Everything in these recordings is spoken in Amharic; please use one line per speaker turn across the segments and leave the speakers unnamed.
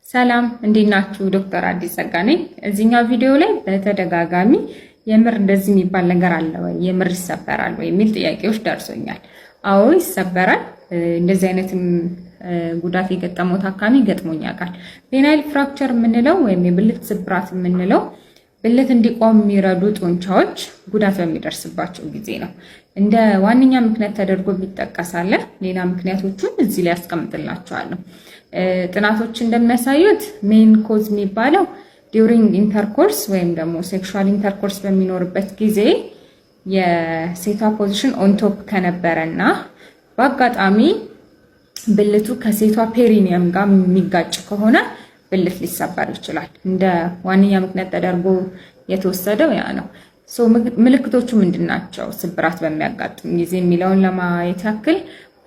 ሰላም እንዴት ናችሁ? ዶክተር አዲስ ጸጋ ነኝ። እዚህኛው ቪዲዮ ላይ በተደጋጋሚ የምር እንደዚህ የሚባል ነገር አለ ወይ የምር ይሰበራል ወይ የሚል ጥያቄዎች ደርሶኛል። አዎ ይሰበራል። እንደዚህ አይነትም ጉዳት የገጠመው ታካሚ ገጥሞኝ ያውቃል። ፔናይል ፍራክቸር የምንለው ወይም የብልት ስብራት የምንለው ብልት እንዲቆም የሚረዱ ጡንቻዎች ጉዳት በሚደርስባቸው ጊዜ ነው። እንደ ዋነኛ ምክንያት ተደርጎ ይጠቀሳል። ሌላ ምክንያቶቹን እዚህ ላይ ያስቀምጥላችኋለሁ። ጥናቶች እንደሚያሳዩት ሜን ኮዝ የሚባለው ዲዩሪንግ ኢንተርኮርስ ወይም ደግሞ ሴክሹዋል ኢንተርኮርስ በሚኖርበት ጊዜ የሴቷ ፖዚሽን ኦን ቶፕ ከነበረና በአጋጣሚ ብልቱ ከሴቷ ፔሪኒየም ጋር የሚጋጭ ከሆነ ብልት ሊሰበር ይችላል። እንደ ዋነኛ ምክንያት ተደርጎ የተወሰደው ያ ነው። ምልክቶቹ ምንድናቸው? ስብራት በሚያጋጥም ጊዜ የሚለውን ለማየት ያክል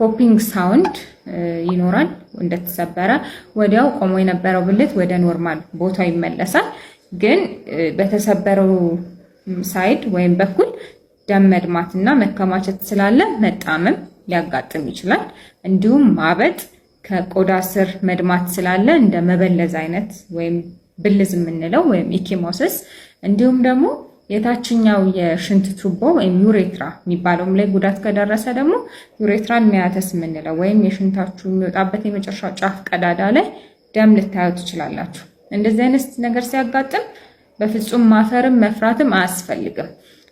ፖፒንግ ሳውንድ ይኖራል። እንደተሰበረ ወዲያው ቆሞ የነበረው ብልት ወደ ኖርማል ቦታው ይመለሳል። ግን በተሰበረው ሳይድ ወይም በኩል ደም መድማትና መከማቸት ስላለ መጣመም ሊያጋጥም ይችላል። እንዲሁም ማበጥ፣ ከቆዳ ስር መድማት ስላለ እንደ መበለዝ አይነት ወይም ብልዝ የምንለው ወይም ኢኪሞሲስ፣ እንዲሁም ደግሞ የታችኛው የሽንት ቱቦ ወይም ዩሬትራ የሚባለውም ላይ ጉዳት ከደረሰ ደግሞ ዩሬትራል ሚያተስ የምንለው ወይም የሽንታችሁ የሚወጣበት የመጨረሻው ጫፍ ቀዳዳ ላይ ደም ልታዩ ትችላላችሁ። እንደዚህ አይነት ነገር ሲያጋጥም በፍጹም ማፈርም መፍራትም አያስፈልግም።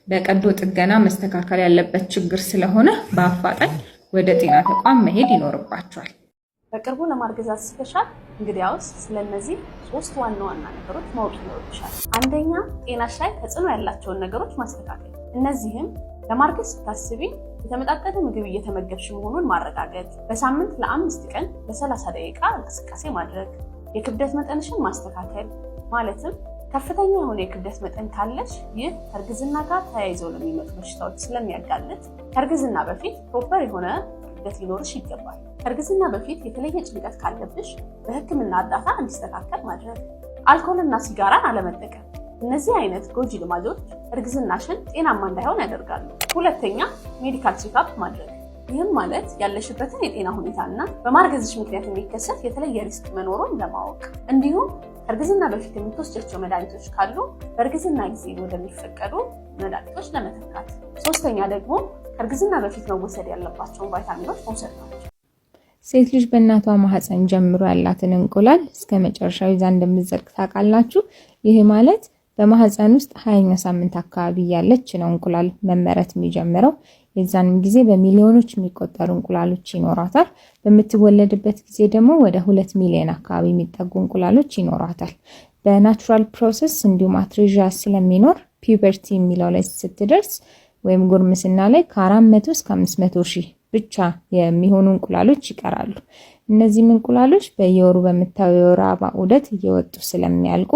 በቀዶ ጥገና መስተካከል ያለበት ችግር ስለሆነ በአፋጣኝ ወደ ጤና ተቋም መሄድ ይኖርባቸዋል።
በቅርቡ ለማርገዝ አስበሻል? እንግዲያውስ ስለነዚህ ሶስት ዋና ዋና ነገሮች ማወቅ ይኖርብሻል። አንደኛ፣ ጤናሽ ላይ ተጽዕኖ ያላቸውን ነገሮች ማስተካከል። እነዚህም ለማርገዝ ስታስቢ የተመጣጠነ ምግብ እየተመገብሽ መሆኑን ማረጋገጥ፣ በሳምንት ለ5 ቀን ለ30 ደቂቃ እንቅስቃሴ ማድረግ፣ የክብደት መጠንሽን ማስተካከል። ማለትም ከፍተኛ የሆነ የክብደት መጠን ካለሽ ይህ ከእርግዝና ጋር ተያይዘው ለሚመጡ በሽታዎች ስለሚያጋልጥ ከእርግዝና በፊት ፕሮፐር የሆነ ክብደት ሊኖርሽ ይገባል። ከእርግዝና በፊት የተለየ ጭንቀት ካለብሽ በሕክምና እርዳታ እንዲስተካከል ማድረግ። አልኮልና ሲጋራን አለመጠቀም። እነዚህ አይነት ጎጂ ልማዶች እርግዝናሽን ጤናማ እንዳይሆን ያደርጋሉ። ሁለተኛ፣ ሜዲካል ቼክአፕ ማድረግ። ይህም ማለት ያለሽበትን የጤና ሁኔታና በማርገዝሽ ምክንያት የሚከሰት የተለየ ሪስክ መኖሩን ለማወቅ እንዲሁም ከእርግዝና በፊት የምትወስጃቸው መድኃኒቶች ካሉ በእርግዝና ጊዜ ወደሚፈቀዱ መድኃኒቶች ለመተካት። ሶስተኛ ደግሞ ከእርግዝና በፊት መወሰድ ያለባቸውን ቫይታሚኖች መውሰድ ናቸው።
ሴት ልጅ በእናቷ ማህፀን ጀምሮ ያላትን እንቁላል እስከ መጨረሻው ይዛ እንደምትዘልቅ ታውቃላችሁ። ይህ ማለት በማህፀን ውስጥ 20ኛ ሳምንት አካባቢ ያለች ነው እንቁላል መመረት የሚጀምረው። የዛንም ጊዜ በሚሊዮኖች የሚቆጠሩ እንቁላሎች ይኖራታል። በምትወለድበት ጊዜ ደግሞ ወደ 2 ሚሊዮን አካባቢ የሚጠጉ እንቁላሎች ይኖራታል። በናቹራል ፕሮሰስ እንዲሁም አትሬዣ ስለሚኖር ፒዩበርቲ የሚለው ላይ ስትደርስ ወይም ጉርምስና ላይ ከ400 እስከ 500 ሺህ ብቻ የሚሆኑ እንቁላሎች ይቀራሉ። እነዚህም እንቁላሎች በየወሩ በምታየው የወር አበባ ዑደት እየወጡ ስለሚያልቁ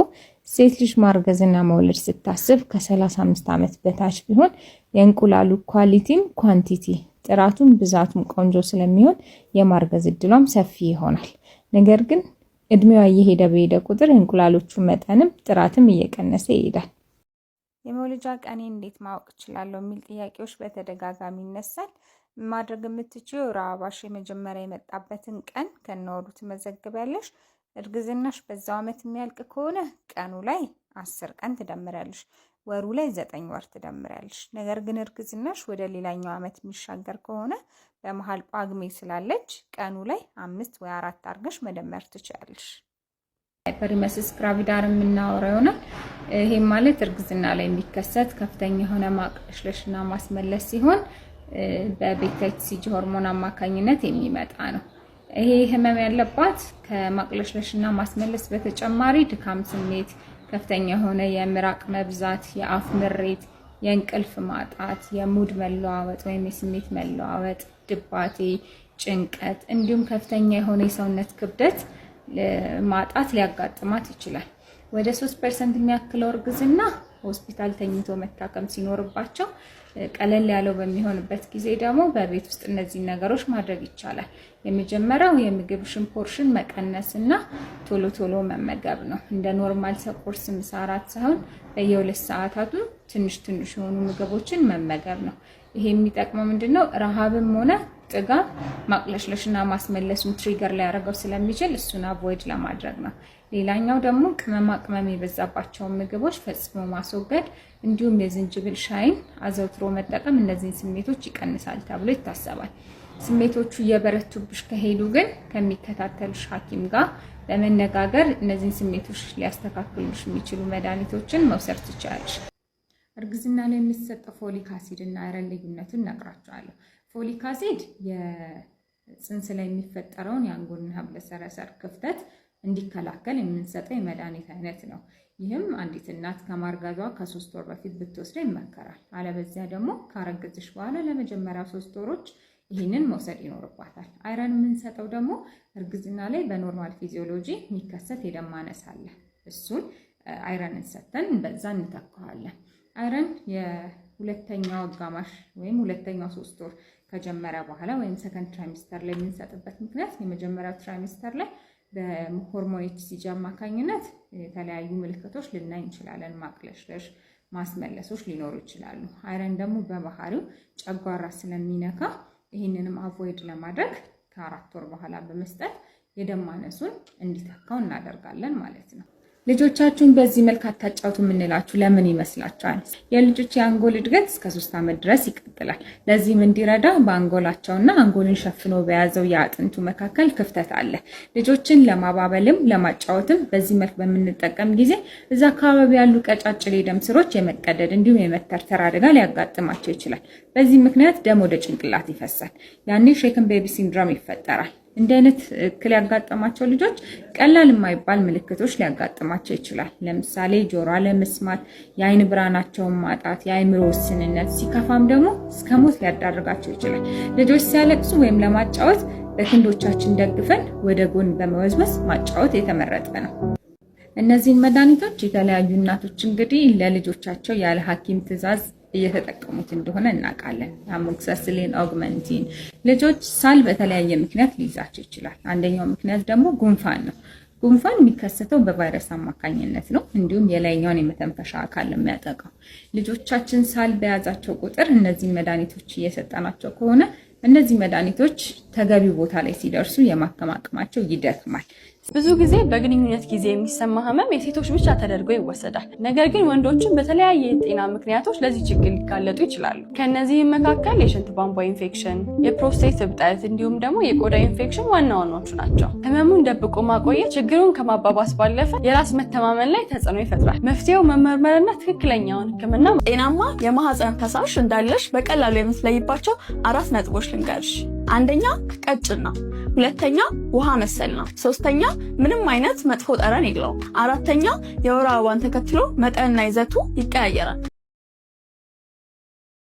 ሴት ልጅ ማርገዝና መውለድ ስታስብ ከ35 ዓመት በታች ቢሆን የእንቁላሉ ኳሊቲም ኳንቲቲ ጥራቱም ብዛቱም ቆንጆ ስለሚሆን የማርገዝ እድሏም ሰፊ ይሆናል። ነገር ግን እድሜዋ እየሄደ በሄደ ቁጥር የእንቁላሎቹ መጠንም ጥራትም እየቀነሰ ይሄዳል። የመውለጃ ቀኔ እንዴት ማወቅ እችላለሁ የሚል ጥያቄዎች በተደጋጋሚ ይነሳል። ማድረግ የምትችይው የወር አበባሽ የመጀመሪያ የመጣበትን ቀን ከነወሩ ትመዘግቢያለሽ። እርግዝናሽ በዛው ዓመት የሚያልቅ ከሆነ ቀኑ ላይ 10 ቀን ትደምሪያለሽ፣ ወሩ ላይ 9 ወር ትደምሪያለሽ። ነገር ግን እርግዝናሽ ወደ ሌላኛው ዓመት የሚሻገር ከሆነ በመሃል ጳጉሜ ስላለች ቀኑ ላይ 5 ወይ 4 አድርገሽ መደመር ትችያለሽ። ሃይፐሪመሲስ ግራቪዳር የምናወራው ይሆናል። ይሄም ማለት እርግዝና ላይ የሚከሰት ከፍተኛ የሆነ ማቅለሽለሽና ማስመለስ ሲሆን በቤታ ኤችሲጂ ሆርሞን አማካኝነት የሚመጣ ነው። ይሄ ህመም ያለባት ከማቅለሽለሽና ማስመለስ በተጨማሪ ድካም ስሜት፣ ከፍተኛ የሆነ የምራቅ መብዛት፣ የአፍ ምሬት፣ የእንቅልፍ ማጣት፣ የሙድ መለዋወጥ ወይም የስሜት መለዋወጥ፣ ድባቴ፣ ጭንቀት እንዲሁም ከፍተኛ የሆነ የሰውነት ክብደት ማጣት ሊያጋጥማት ይችላል። ወደ 3% የሚያክለው እርግዝና ሆስፒታል ተኝቶ መታከም ሲኖርባቸው፣ ቀለል ያለው በሚሆንበት ጊዜ ደግሞ በቤት ውስጥ እነዚህ ነገሮች ማድረግ ይቻላል። የመጀመሪያው የምግብሽን ፖርሽን መቀነስና ቶሎ ቶሎ መመገብ ነው። እንደ ኖርማል ሰው ቁርስ፣ ምሳ፣ እራት ሳይሆን በየ2 ሰዓታቱ ትንሽ ትንሽ የሆኑ ምግቦችን መመገብ ነው። ይሄ የሚጠቅመው ምንድነው? ረሃብም ሆነ ውስጥ ጋር ማቅለሽለሽና ማስመለሱን ትሪገር ላይ ያደርገው ስለሚችል እሱን አቮይድ ለማድረግ ነው። ሌላኛው ደግሞ ቅመማ ቅመም የበዛባቸውን ምግቦች ፈጽሞ ማስወገድ እንዲሁም የዝንጅብል ሻይን አዘውትሮ መጠቀም እነዚህን ስሜቶች ይቀንሳል ተብሎ ይታሰባል። ስሜቶቹ እየበረቱብሽ ከሄዱ ግን ከሚከታተልሽ ሐኪም ጋር በመነጋገር እነዚህን ስሜቶች ሊያስተካክሉሽ የሚችሉ መድኃኒቶችን መውሰድ ትችላለሽ። እርግዝና ላይ የሚሰጠው ፎሊክ አሲድ እና አይረን ልዩነቱን እነግራችኋለሁ። ፎሊክ አሲድ የፅንስ ላይ የሚፈጠረውን የአንጎልና ህብለሰረሰር ክፍተት እንዲከላከል የምንሰጠው የመድኃኒት አይነት ነው። ይህም አንዲት እናት ከማርገዟ ከ3 ወር በፊት ብትወስደው ይመከራል። አለበዚያ ደግሞ ካረገዝሽ በኋላ ለመጀመሪያው 3 ወሮች ይህንን መውሰድ ይኖርባታል። አይረን የምንሰጠው ደግሞ እርግዝና ላይ በኖርማል ፊዚዮሎጂ የሚከሰት የደም ማነስ አለ። እሱን አይረንን ሰጥተን በዛ እንተካዋለን። አይረን የሁለተኛው አጋማሽ ወይም ሁለተኛው 3 ወር ከጀመረ በኋላ ወይም ሰከንድ ትራይሚስተር ላይ የምንሰጥበት ምክንያት የመጀመሪያው ትራይሚስተር ላይ በሆርሞን ኤችሲጂ አማካኝነት የተለያዩ ምልክቶች ልናይ እንችላለን። ማቅለሽለሽ፣ ማስመለሶች ሊኖሩ ይችላሉ። አይረን ደግሞ በባህሪው ጨጓራ ስለሚነካ ይህንንም አቮይድ ለማድረግ ከ4 ወር በኋላ በመስጠት የደም ማነሱን እንዲተካው እናደርጋለን ማለት ነው። ልጆቻችሁን በዚህ መልክ አታጫውቱ የምንላችሁ ለምን ይመስላችኋል? የልጆች የአንጎል እድገት እስከ 3 ዓመት ድረስ ይቀጥላል። ለዚህም እንዲረዳ በአንጎላቸውና አንጎልን ሸፍኖ በያዘው የአጥንቱ መካከል ክፍተት አለ። ልጆችን ለማባበልም ለማጫወትም በዚህ መልክ በምንጠቀም ጊዜ እዛ አካባቢ ያሉ ቀጫጭን የደም ስሮች የመቀደድ እንዲሁም የመተርተር አደጋ ሊያጋጥማቸው ይችላል። በዚህ ምክንያት ደም ወደ ጭንቅላት ይፈሳል። ያኔ ሼክን ቤቢ ሲንድሮም ይፈጠራል። እንዲህ አይነት እክል ያጋጠማቸው ልጆች ቀላል የማይባል ምልክቶች ሊያጋጥማቸው ይችላል። ለምሳሌ ጆሮ አለመስማት፣ የአይን ብርሃናቸውን ማጣት፣ የአይምሮ ውስንነት፣ ሲከፋም ደግሞ እስከ ሞት ሊያዳርጋቸው ይችላል። ልጆች ሲያለቅሱ ወይም ለማጫወት በክንዶቻችን ደግፈን ወደ ጎን በመወዝወዝ ማጫወት የተመረጠ ነው። እነዚህን መድኃኒቶች የተለያዩ እናቶች እንግዲህ ለልጆቻቸው ያለ ሐኪም ትዕዛዝ እየተጠቀሙት እንደሆነ እናውቃለን። አሞክሲሲሊን፣ ኦግመንቲን። ልጆች ሳል በተለያየ ምክንያት ሊይዛቸው ይችላል። አንደኛው ምክንያት ደግሞ ጉንፋን ነው። ጉንፋን የሚከሰተው በቫይረስ አማካኝነት ነው። እንዲሁም የላይኛውን የመተንፈሻ አካል ነው የሚያጠቃው። ልጆቻችን ሳል በያዛቸው ቁጥር እነዚህ መድኃኒቶች እየሰጠናቸው ከሆነ እነዚህ መድኃኒቶች ተገቢ ቦታ ላይ ሲደርሱ የማከም አቅማቸው ይደክማል።
ብዙ ጊዜ በግንኙነት ጊዜ የሚሰማ ህመም የሴቶች ብቻ ተደርጎ ይወሰዳል። ነገር ግን ወንዶችም በተለያየ የጤና ምክንያቶች ለዚህ ችግር ሊጋለጡ ይችላሉ። ከእነዚህም መካከል የሽንት ቧንቧ ኢንፌክሽን፣ የፕሮስቴት እብጠት እንዲሁም ደግሞ የቆዳ ኢንፌክሽን ዋና ዋናዎቹ ናቸው። ህመሙን ደብቆ ማቆየት ችግሩን ከማባባስ ባለፈ የራስ መተማመን ላይ ተጽዕኖ ይፈጥራል። መፍትሄው መመርመርና ትክክለኛውን ህክምና። ጤናማ የማህፀን ፈሳሽ እንዳለሽ በቀላሉ የምትለይባቸው 4 ነጥቦች ልንገርሽ። አንደኛ ቀጭን ነው። ሁለተኛ ውሃ መሰል ነው። ሶስተኛ ምንም አይነት መጥፎ ጠረን የለውም። አራተኛ የወር አበባን ተከትሎ መጠንና ይዘቱ ይቀያየራል።